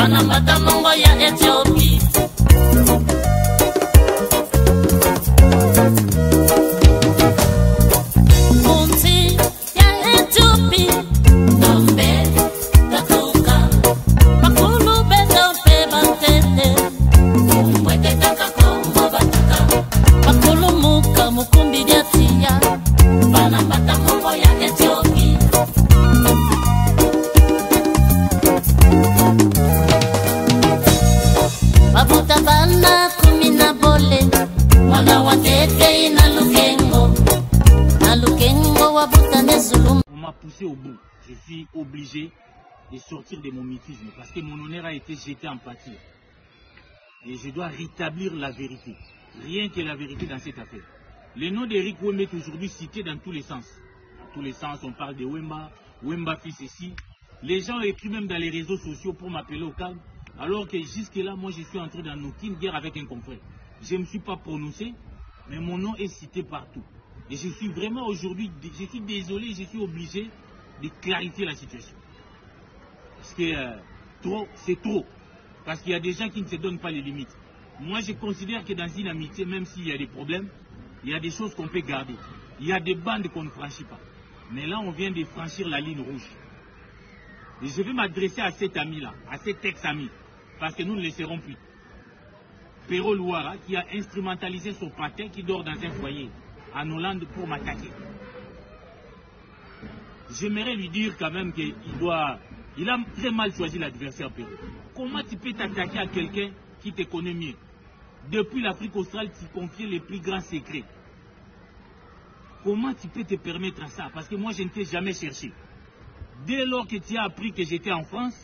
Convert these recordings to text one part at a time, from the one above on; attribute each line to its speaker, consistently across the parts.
Speaker 1: Banambata mongo ya Ethiopie. Munti ya Ethiopie. Dombe tatuka. Makulu bedombe bantete. Mwete taka kongo batuka. Makulu muka mukumbi diatia. Banambata mongo ya Ethiopie. Babuta bana kumina bole. Wana watete ina lukengo. Na lukengo wabuta nezulum.
Speaker 2: On m'a poussé au bout. Je suis obligé de sortir de mon mutisme parce que mon honneur a été jeté en pâture. Et je dois rétablir la vérité. Rien que la vérité dans cette affaire. Le nom d'Eric Wemba est aujourd'hui cité dans tous les sens. Dans tous les sens, on parle de Wemba, Wemba fils ici. Les gens ont écrit même dans les réseaux sociaux pour m'appeler au calme. Alors que jusque-là, moi, je suis entré dans aucune guerre avec un confrère. Je ne me suis pas prononcé, mais mon nom est cité partout. Et je suis vraiment aujourd'hui, je suis désolé, je suis obligé de clarifier la situation. Parce que trop, c'est trop. Parce qu'il y a des gens qui ne se donnent pas les limites. Moi, je considère que dans une amitié, même s'il y a des problèmes, il y a des choses qu'on peut garder. Il y a des bandes qu'on ne franchit pas. Mais là, on vient de franchir la ligne rouge. Et je vais m'adresser à cet ami-là, à cet ex-ami, parce que nous ne le serons plus. Pero Louara, qui a instrumentalisé son patin qui dort dans un foyer en Hollande pour m'attaquer. J'aimerais lui dire quand même qu'il il a très mal choisi l'adversaire, Pero. Comment tu peux t'attaquer à quelqu'un qui te connaît mieux? Depuis l'Afrique australe, tu confies les plus grands secrets. Comment tu peux te permettre à ça? Parce que moi, je ne t'ai jamais cherché. Dès lors que tu as appris que j'étais en France,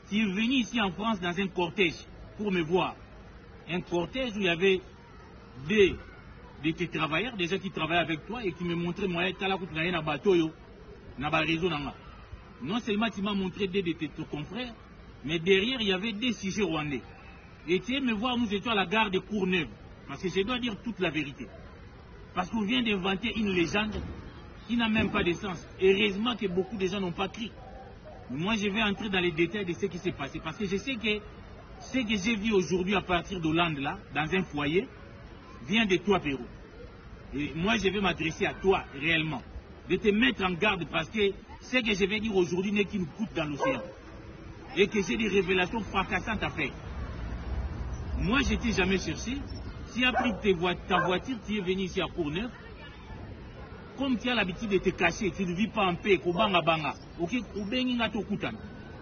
Speaker 2: tu es venu ici en France dans un cortège pour me voir. Un cortège où il y avait des tes travailleurs, des gens qui travaillaient avec toi et qui me montraient moi, non seulement tu m'as montré des de tes confrères, mais derrière il y avait des sujets rwandais. Et tu es me voir, nous étions à la gare de Courneuve. Parce que je dois dire toute la vérité. Parce qu'on vient d'inventer une légende qui n'a même pas de sens. Heureusement que beaucoup de gens n'ont pas crié. Moi, je vais entrer dans les détails de ce qui s'est passé. Parce que je sais que ce que j'ai vu aujourd'hui à partir d'Hollande, là, dans un foyer, vient de toi, Pero. Et moi, je vais m'adresser à toi, réellement. De te mettre en garde parce que ce que je vais dire aujourd'hui n'est qu'une goutte dans l'océan. Et que j'ai des révélations fracassantes à faire. Moi, je ne t'ai jamais cherché. Tu as pris ta voiture, tu es venu ici à Courneuve. Comme tu as l'habitude de te cacher, tu ne vis pas en paix,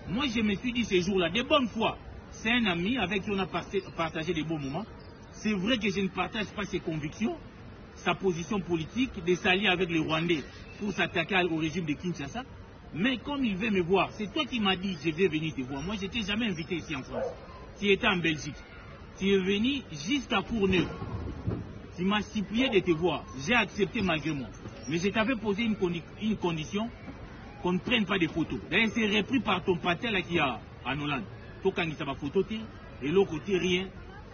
Speaker 2: moi, je me suis dit ces jours-là, de bonne foi, c'est un ami avec qui on a partagé des bons moments. C'est vrai que je ne partage pas ses convictions, sa position politique, de s'allier avec les Rwandais pour s'attaquer au régime de Kinshasa. Mais comme il veut me voir, c'est toi qui m'as dit je vais venir te voir. Moi, je ne t'ai jamais invité ici en France. Tu étais en Belgique. Tu es venu jusqu'à Courneuve. Tu m'as supplié de te voir. J'ai accepté malgré moi. Mais je t'avais posé une condition, qu'on ne prenne pas de photos. D'ailleurs, c'est repris par ton patin là qui a en Hollande. Toi, quand il t'a pas photo, et l'autre côté, rien.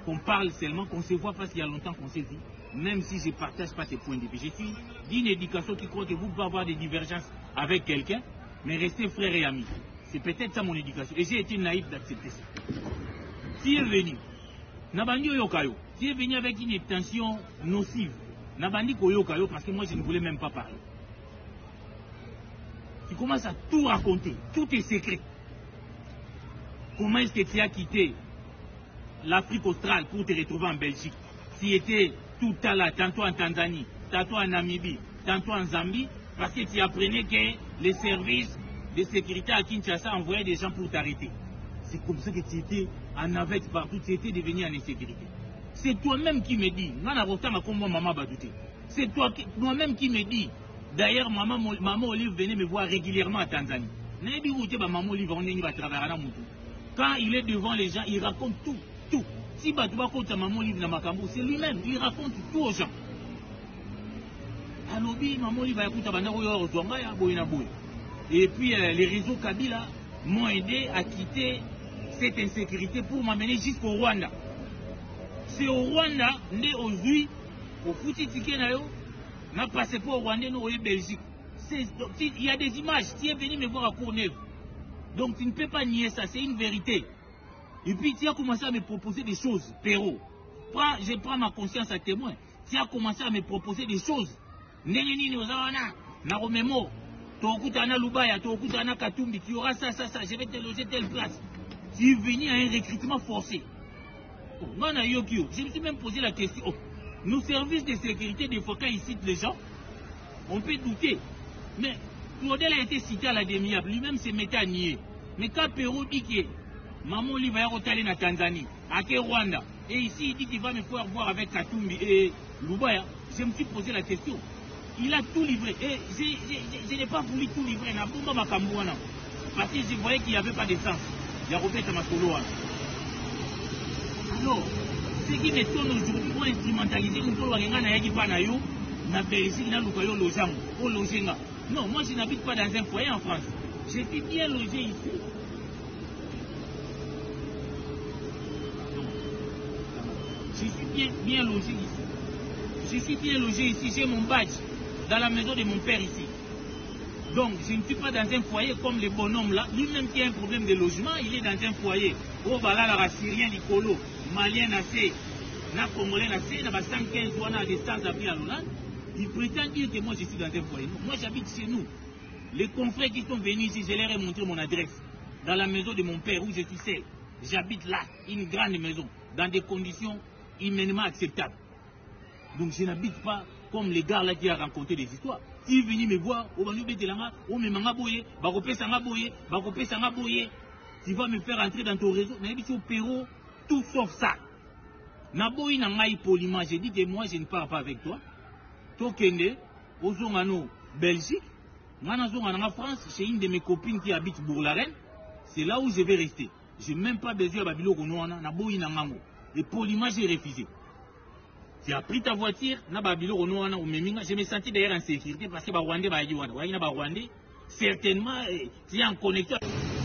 Speaker 2: Qu'on parle seulement, qu'on se voit parce qu'il y a longtemps qu'on s'est vu. Même si je ne partage pas tes points de vue. Je suis d'une éducation qui croit que vous pouvez avoir des divergences avec quelqu'un, mais rester frère et ami. C'est peut-être ça mon éducation. Et j'ai été naïf d'accepter ça. Tu es venu. Nabandi Yokayo. Tu es venu avec une intention nocive. Nabandi Koyokayo parce que moi je ne voulais même pas parler. Tu commences à tout raconter, tous tes secrets. Comment est-ce que tu as quitté l'Afrique australe pour te retrouver en Belgique? Tu étais tout à l'heure, tantôt en Tanzanie, tantôt en Namibie, tantôt en Zambie, parce que tu apprenais que les services de sécurité à Kinshasa envoyaient des gens pour t'arrêter. C'est comme ça que tu étais en navette partout, tu étais devenu en insécurité. C'est toi-même qui me dis, c'est toi-même qui me dis. D'ailleurs, maman Olive venait me voir régulièrement à Tanzanie. Quand il est devant les gens, il raconte tout. Si maman Olive c'est lui-même, il raconte tout aux gens. Et puis les réseaux Kabila m'ont aidé à quitter cette insécurité pour m'amener jusqu'au Rwanda. C'est au Rwanda, né aujourd'hui, au Fouti-Tikenayo, n'a passé pas au Rwanda, nous au Belgique. Il y a des images, tu es venu me voir à Courneuve. Donc tu ne peux pas nier ça, c'est une vérité. Et puis tu as commencé à me proposer des choses, Perrault. Je prends ma conscience à témoin. Tu as commencé à me proposer des choses. Nengenini ozawana, na romemo, Tokutana Lubaya, Tokutana Katumbi, tu auras ça, je vais te loger telle place. Tu es venu à un recrutement forcé. Oh, je me suis même posé la question. Oh, nos services de sécurité, des fois, quand ils citent les gens, on peut douter. Mais Claudel a été cité à la demi-heure, lui-même se mettait à nier. Mais quand Perrault dit que maman lui va retourner en Tanzanie, à Rwanda, et ici il dit qu'il va me faire voir avec Katumbi et Lubaya, je me suis posé la question. Il a tout livré. Et je n'ai pas voulu tout livrer. Parce que je voyais qu'il n'y avait pas d'essence. Il y a Robert Masolo. Alors, ce qui m'étonne aujourd'hui, pour instrumentaliser, nous pouvons na Belgique, na Lukayo Lojang, au Lojenga. Non, moi je n'habite pas dans un foyer en France. Je suis bien logé ici. Je suis bien logé ici. Je suis bien logé ici. J'ai mon badge dans la maison de mon père ici. Donc, je ne suis pas dans un foyer comme les bonhommes là. Lui-même qui a un problème de logement, il est dans un foyer. Oh, bah là, Syrien, Nicolo, Malien, Nassé, na Congolais, Nassé, na 115 ou à distance à Hollande. Il prétend dire que moi je suis dans un foyer. Moi j'habite chez nous. Les confrères qui sont venus ici, je leur ai montré mon adresse. Dans la maison de mon père où je suis seul. J'habite là, une grande maison, dans des conditions humainement acceptables. Donc je n'habite pas comme les gars là qui ont raconté des histoires. S'ils viennent me voir, tu vas me faire entrer dans ton réseau. Mais au Perrault, tout sauf ça. Naboyi Nangaï poliment, j'ai dit que moi je ne pars pas avec toi. Tokende, Ozongano, Belgique, en France, chez une de mes copines qui habite Bourg-la-Reine. C'est là où je vais rester. Je n'ai même pas besoin de Babilo Ronouana, Naboyi Nangango. Et poliment, j'ai refusé. Tu as pris ta voiture, na Babilo Ronouana ou Meminga. Je me sentis d'ailleurs en sécurité parce que Rwandais, certainement, tu es en connexion.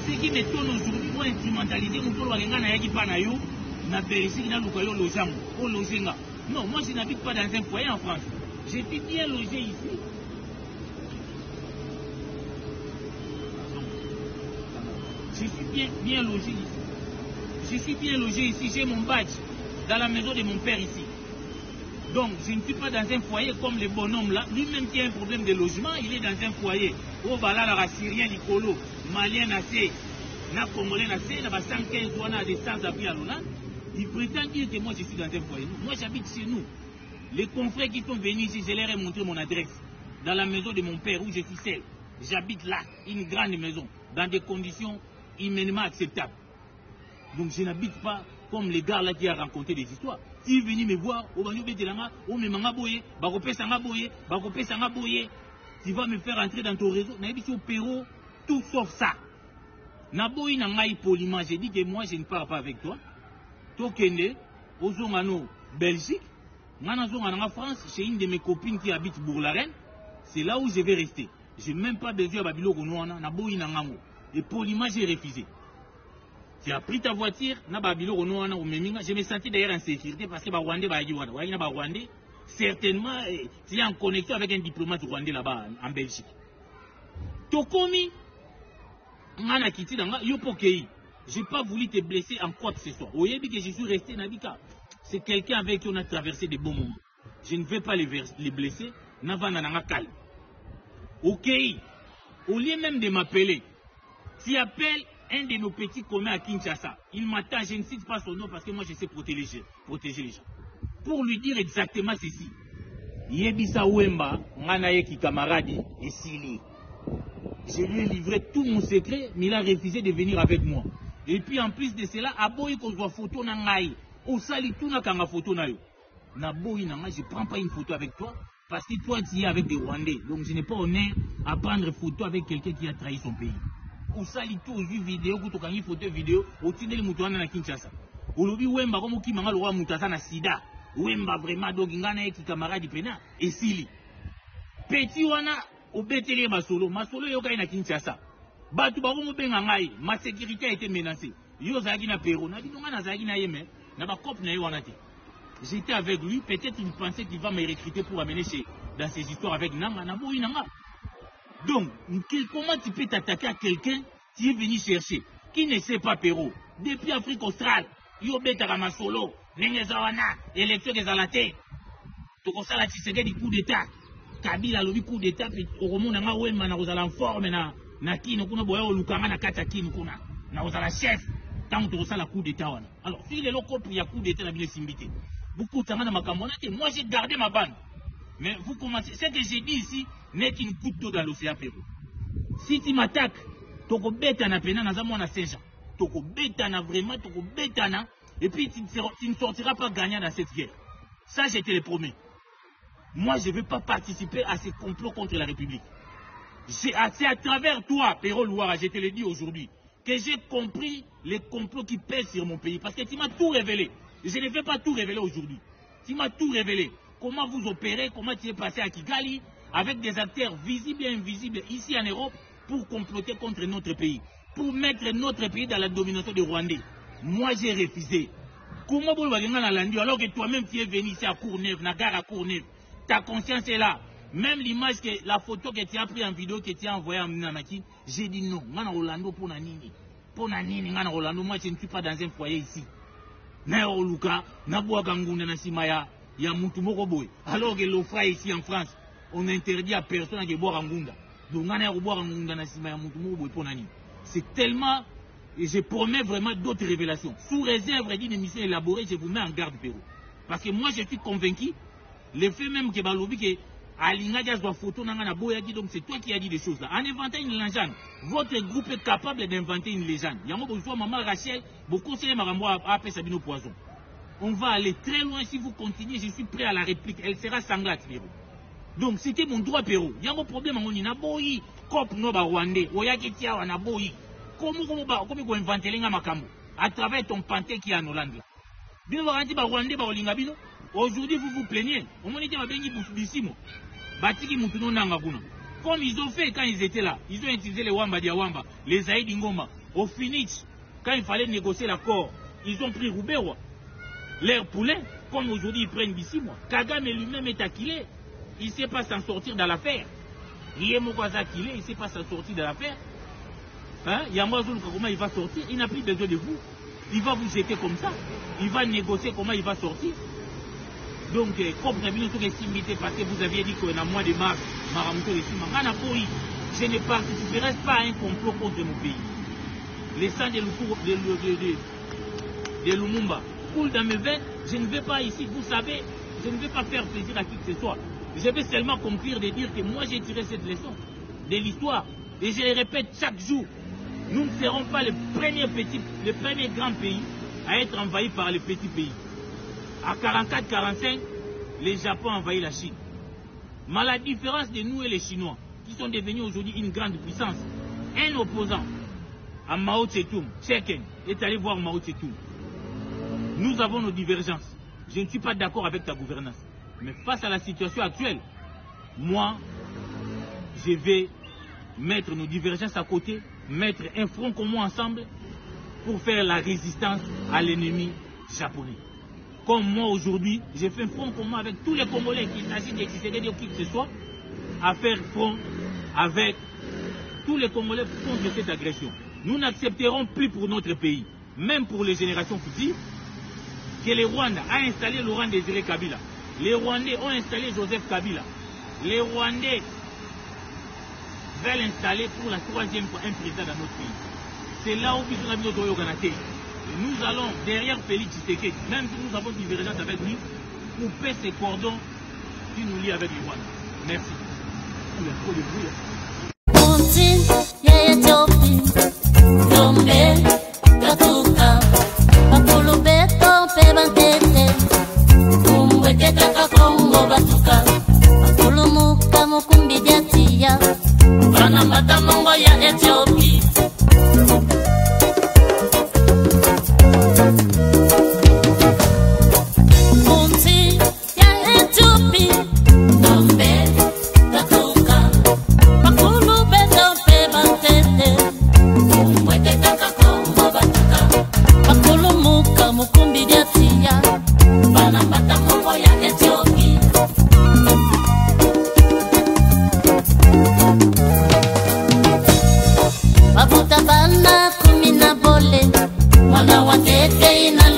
Speaker 2: Ce qui m'étonne aujourd'hui, pour instrumentaliser, nous pouvons aller na Belgique, na Lukayo Lojang, au Lojenga. Non, moi je n'habite pas dans un foyer en France. Je suis bien logé ici. Je suis bien logé ici. Je suis bien logé ici. J'ai mon badge dans la maison de mon père ici. Donc, je ne suis pas dans un foyer comme les bonhommes là. Lui-même qui a un problème de logement, il est dans un foyer. Oh, bah là, Syrien, Nicolo, Malien, Nassé, na Congolais, Nassé, na 115 ou à distance à Hollande. Il prétend dire que moi je suis dans un foyer. Moi j'habite chez nous. Les confrères qui sont venus ici, je leur ai montré mon adresse. Dans la maison de mon père où je suis seul. J'habite là, une grande maison, dans des conditions humainement acceptables. Donc je n'habite pas comme les gars là qui ont raconté des histoires. S'ils viennent me voir, tu vas me faire entrer dans ton réseau. Au Perrault, tout sauf ça. Naboyi Nangaï poliment, j'ai dit que moi je ne pars pas avec toi. Tokende, Ozongano, Belgique, en France, chez une de mes copines qui habite Bourg-la-Reine. C'est là où je vais rester. Je n'ai même pas besoin de Babilo Ronouana, Naboyi Nangango. Et poliment, j'ai refusé. Tu as pris ta voiture, na Babilo Ronouana ou Meminga. Je me sentis d'ailleurs en sécurité parce que Rwandais, certainement, tu es en connexion avec un diplomate rwandais là-bas en Belgique. Tokomi, Ngana Kiti Danga, Yopokei. Je n'ai pas voulu te blesser en quoi que ce soit. Vous voyez que je suis resté Nabika. C'est quelqu'un avec qui on a traversé des bons moments. Je ne vais pas les blesser. Navanananga calme. Ok. Au lieu même de m'appeler, tu appelles un de nos petits communs à Kinshasa. Il m'attend, je ne cite pas son nom parce que moi je sais protéger les gens. Pour lui dire exactement ceci. Yebisa Wemba, Nganaye camarade, et Sili. Je lui ai livré tout mon secret, mais il a refusé de venir avec moi. Et puis en plus de cela, aboyi qu'on voit photo nangai, au sali tout na kanga photo na yo. Naboyi nanga, je prends pas une photo avec toi parce que toi tu es avec des Rwandais. Donc je n'ai pas honneur à prendre photo avec quelqu'un qui a trahi son pays. Au sali tout vu vidéo, quand on a une photo vidéo, au tindeli mutuana na Kinshasa. Au lobby Wemba comme qui manga le roi mutasa na sida. Wemba vraiment donc ngana qui camarade pena et Sili. Petit wana au beteli masolo yoka na Kinshasa. Batu barumo benga ngai, ma sécurité a été menacée. Yo zaki na Perrault, na bitonga na zaki na yeme, na ba cop na yo wanati. J'étais avec lui, peut-être il pensait qu'il va me recruter pour amener dans ces histoires avec Nanga, Naboyi Nanga. Donc, comment tu peux t'attaquer à quelqu'un qui est venu chercher, qui ne sait pas Perrault, Depuis Afrique australe, yo betaka masolo, nengezawana, élection ezalate. Tokosala Tshisekedi coup d'état. Kabila lobi coup d'état puis okomona nga wema na kozala en forme na kino kuna boya olukanga na kata kino kuna. Na kozala chef tant tokosala coup d'état wana. Alors, si les locaux il y a coup d'état na bile simbité. Beaucoup de temps na makambo na te, moi j'ai gardé ma bande. Mais vous commencez, ce que j'ai dit ici n'est qu'une goutte d'eau dans l'océan Pérou. Si tu m'attaques, toko beta na pena na zamo na Saint-Jean. Toko beta na vraiment, toko beta na, et puis tu ne sortiras pas gagnant dans cette guerre. Ça, je te le promets. Moi, je ne veux pas participer à ces complots contre la République. C'est à travers toi, Péro Louara, je te le dis aujourd'hui, que j'ai compris les complots qui pèsent sur mon pays. Parce que tu m'as tout révélé. Je ne vais pas tout révéler aujourd'hui. Tu m'as tout révélé. Comment vous opérez, comment tu es passé à Kigali, avec des acteurs visibles et invisibles ici en Europe, pour comploter contre notre pays, pour mettre notre pays dans la domination des Rwandais. Moi, j'ai refusé. Comment vous voyez alors que toi-même tu es venu ici à Courneuve, na gare à Courneuve, ta conscience est là. Même l'image, la photo que tu as prise en vidéo, que tu as envoyée à Minamaki, j'ai dit non. Ngana Rolando pour Nanini. Pour Nanini, Ngana Rolando, moi je ne suis pas dans un foyer ici. Na Oluka, na Boagangunda, na Simaya, ya Moutumoko Boy. Alors que l'OFRA ici en France, on interdit à personne de boire en Gunda. Donc, c'est tellement, et je promets vraiment d'autres révélations. Sous réserve d'une émission élaborée, je vous mets en garde, Pérou. Parce que moi, je suis convaincu, le fait même que Balobi, que Alinga doit photo, donc c'est toi qui as dit des choses là. En inventant une légende, votre groupe est capable d'inventer une légende. Il y a un besoin, maman Rachel, vous conseillez Marambo à appeler Sabino Poison. On va aller très loin si vous continuez, je suis prêt à la réplique. Elle sera sanglante, Pérou. Donc c'était mon droit Pérou. Il y a un problème on a boyi cop no ba Rwandais. Oyaketia wana boyi. Comment vous inventer les makambo à travers ton panté qui est en Hollande là. Bien Rwandais ba Rwandais ba olinga bino. Aujourd'hui vous vous plaignez. On m'a dit ma bengi busimo. Batiki mutuno nanga kuna. Comme ils ont fait quand ils étaient là, ils ont utilisé les Wamba Diawamba, les Zaïd Ngoma. Au finish, quand il fallait négocier l'accord, ils ont pris Roubewa. L'air poulet, comme aujourd'hui ils prennent Bissimo. Kagame lui-même est acquillé. Il ne sait pas s'en sortir de l'affaire. Il ne sait pas s'en sortir de l'affaire. Hein? Comment il va sortir? Il n'a plus besoin de vous. Il va vous jeter comme ça. Il va négocier comment il va sortir. Donc, comme vous avez dit parce que vous aviez dit qu'on a moins de marques, je ne participerai pas à un complot contre mon pays. Les sangs de Lumumba coulent dans mes veines. Je ne vais pas ici, vous savez, je ne vais pas faire plaisir à qui que ce soit. Je vais seulement conclure de dire que moi j'ai tiré cette leçon de l'histoire. Et je le répète chaque jour. Nous ne serons pas le premier grand pays à être envahi par les petits pays. À 44-45, les Japon ont envahi la Chine. Mais la différence de nous et les Chinois, qui sont devenus aujourd'hui une grande puissance, un opposant à Mao Tse-tung, Tse-ken, est allé voir Mao Tse-tung. Nous avons nos divergences. Je ne suis pas d'accord avec ta gouvernance. Mais face à la situation actuelle, moi, je vais mettre nos divergences à côté, mettre un front commun ensemble pour faire la résistance à l'ennemi japonais. Comme moi aujourd'hui, j'ai fait un front commun avec tous les Congolais qu'il s'agit d'exister ou qui que ce soit, à faire front avec tous les Congolais contre cette agression. Nous n'accepterons plus pour notre pays, même pour les générations futures, que le Rwanda a installé Laurent Désiré Kabila. Les Rwandais ont installé Joseph Kabila. Les Rwandais veulent installer pour la troisième fois un président dans notre pays. C'est là où nous allons, derrière Félix Tshisekedi, même si nous avons une divergence avec lui, couper ces cordons qui nous lient avec les Rwandais. Merci. Il y a trop de
Speaker 1: mwana wa tete ina